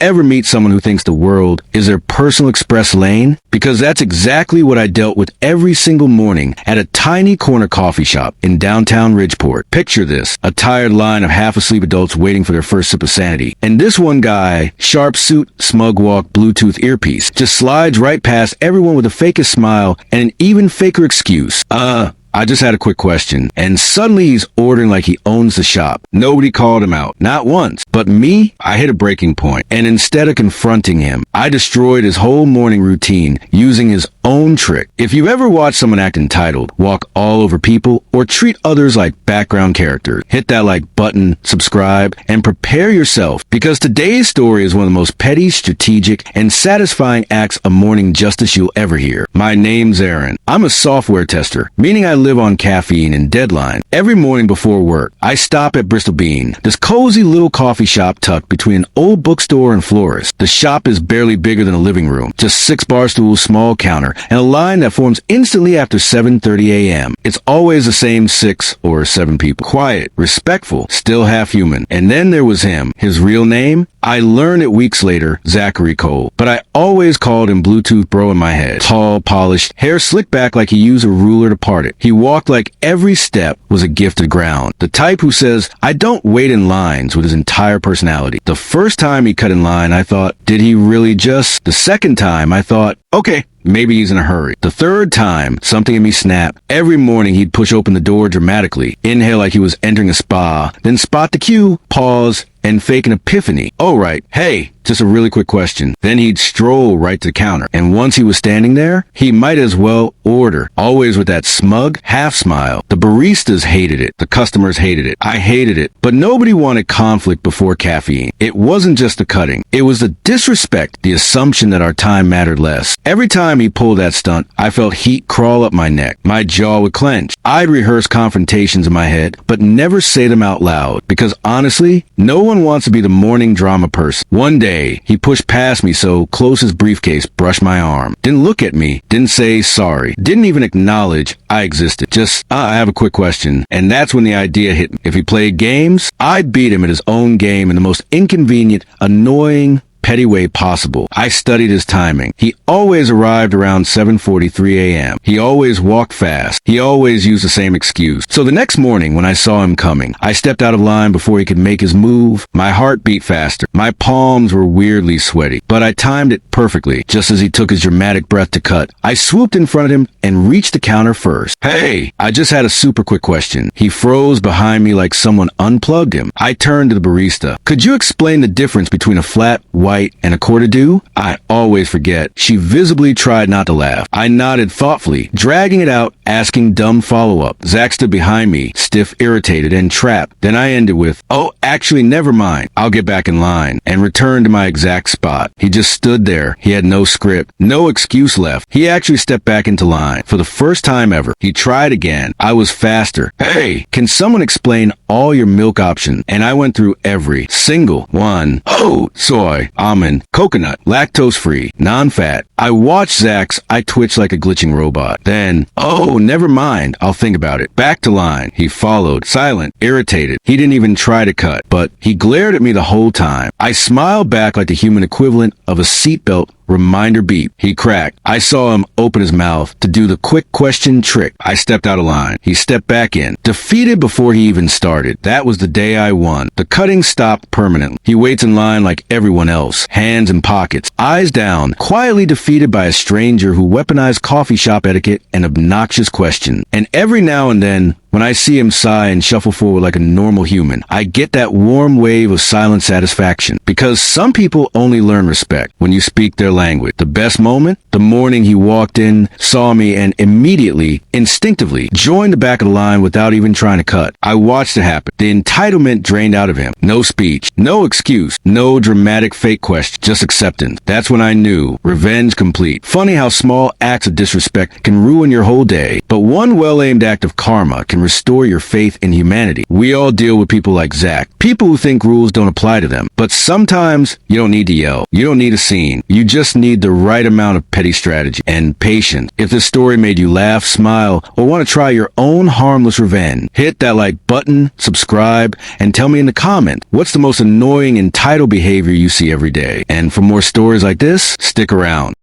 ever meet someone who thinks the world is their personal express lane? Because that's exactly what I dealt with every single morning at a tiny corner coffee shop in downtown Ridgeport. Picture this, a tired line of half-asleep adults waiting for their first sip of sanity. And this one guy, sharp suit, smug walk, Bluetooth earpiece, just slides right past everyone with the fakest smile and an even faker excuse. I just had a quick question. And suddenly he's ordering like he owns the shop. Nobody called him out. Not once. But me, I hit a breaking point. And instead of confronting him, I destroyed his whole morning routine using his own trick. If you've ever watched someone act entitled, walk all over people, or treat others like background characters, hit that like button, subscribe, and prepare yourself, because today's story is one of the most petty, strategic, and satisfying acts of morning justice you'll ever hear. My name's Aaron. I'm a software tester, meaning I live on caffeine and deadline. Every morning before work, I stop at Bristol Bean, this cozy little coffee shop tucked between an old bookstore and florist. The shop is barely bigger than a living room, just 6 bar stools, small counter, and a line that forms instantly after 7:30 a.m. It's always the same 6 or 7 people. Quiet, respectful, still half human. And then there was him. His real name? I learned it weeks later, Zachary Cole. But I always called him Bluetooth Bro in my head. Tall, polished, hair slicked back like he used a ruler to part it. He walked like every step was a gift to ground. The type who says, I don't wait in lines, with his entire personality. The first time he cut in line, I thought, did he really just? The second time, I thought, okay, maybe he's in a hurry. The third time, something in me snapped. Every morning, he'd push open the door dramatically, inhale like he was entering a spa, then spot the cue, pause, and fake an epiphany. Oh, right. Hey, just a really quick question. Then he'd stroll right to the counter. And once he was standing there, he might as well order. Always with that smug half smile. The baristas hated it. The customers hated it. I hated it. But nobody wanted conflict before caffeine. It wasn't just the cutting. It was the disrespect, the assumption that our time mattered less. Every time he pulled that stunt, I felt heat crawl up my neck. My jaw would clench. I'd rehearse confrontations in my head, but never say them out loud. Because honestly, no one wants to be the morning drama person. One day, he pushed past me so close his briefcase brushed my arm. Didn't look at me. Didn't say sorry. Didn't even acknowledge I existed. Just, I have a quick question. And that's when the idea hit me. If he played games, I'd beat him at his own game in the most inconvenient, annoying, petty way possible. I studied his timing. He always arrived around 7:43 a.m. He always walked fast. He always used the same excuse. So the next morning when I saw him coming, I stepped out of line before he could make his move. My heart beat faster. My palms were weirdly sweaty, but I timed it perfectly. Just as he took his dramatic breath to cut, I swooped in front of him and reached the counter first. Hey, I just had a super quick question. He froze behind me like someone unplugged him. I turned to the barista. Could you explain the difference between a flat white and a quarter due? I always forget. She visibly tried not to laugh. I nodded thoughtfully, dragging it out, asking dumb follow-up. Zach stood behind me, stiff, irritated, and trapped. Then I ended with, oh, actually, never mind. I'll get back in line, and returned to my exact spot. He just stood there. He had no script, no excuse left. He actually stepped back into line. For the first time ever, he tried again. I was faster. Hey, can someone explain all your milk options? And I went through every single one. Oat, soy, almond, coconut, lactose-free, non-fat. I watched Zach's. I twitched like a glitching robot. Then, oh, never mind. I'll think about it. Back to line. He followed, silent, irritated. He didn't even try to cut, but he glared at me the whole time. I smiled back like the human equivalent of a seatbelt reminder beep. He cracked. I saw him open his mouth to do the quick question trick. I stepped out of line. He stepped back in. Defeated before he even started. That was the day I won. The cutting stopped permanently. He waits in line like everyone else. Hands in pockets. Eyes down. Quietly defeated by a stranger who weaponized coffee shop etiquette and obnoxious questions. And every now and then, when I see him sigh and shuffle forward like a normal human, I get that warm wave of silent satisfaction. Because some people only learn respect when you speak their language. The best moment? The morning he walked in, saw me, and immediately, instinctively, joined the back of the line without even trying to cut. I watched it happen. The entitlement drained out of him. No speech. No excuse. No dramatic fake question. Just acceptance. That's when I knew. Revenge complete. Funny how small acts of disrespect can ruin your whole day. But one well-aimed act of karma can restore your faith in humanity. We all deal with people like Zach, people who think rules don't apply to them. But sometimes you don't need to yell. You don't need a scene. You just need the right amount of petty strategy and patience. If this story made you laugh, smile, or want to try your own harmless revenge, hit that like button, subscribe, and tell me in the comments what's the most annoying entitled behavior you see every day. And for more stories like this, stick around.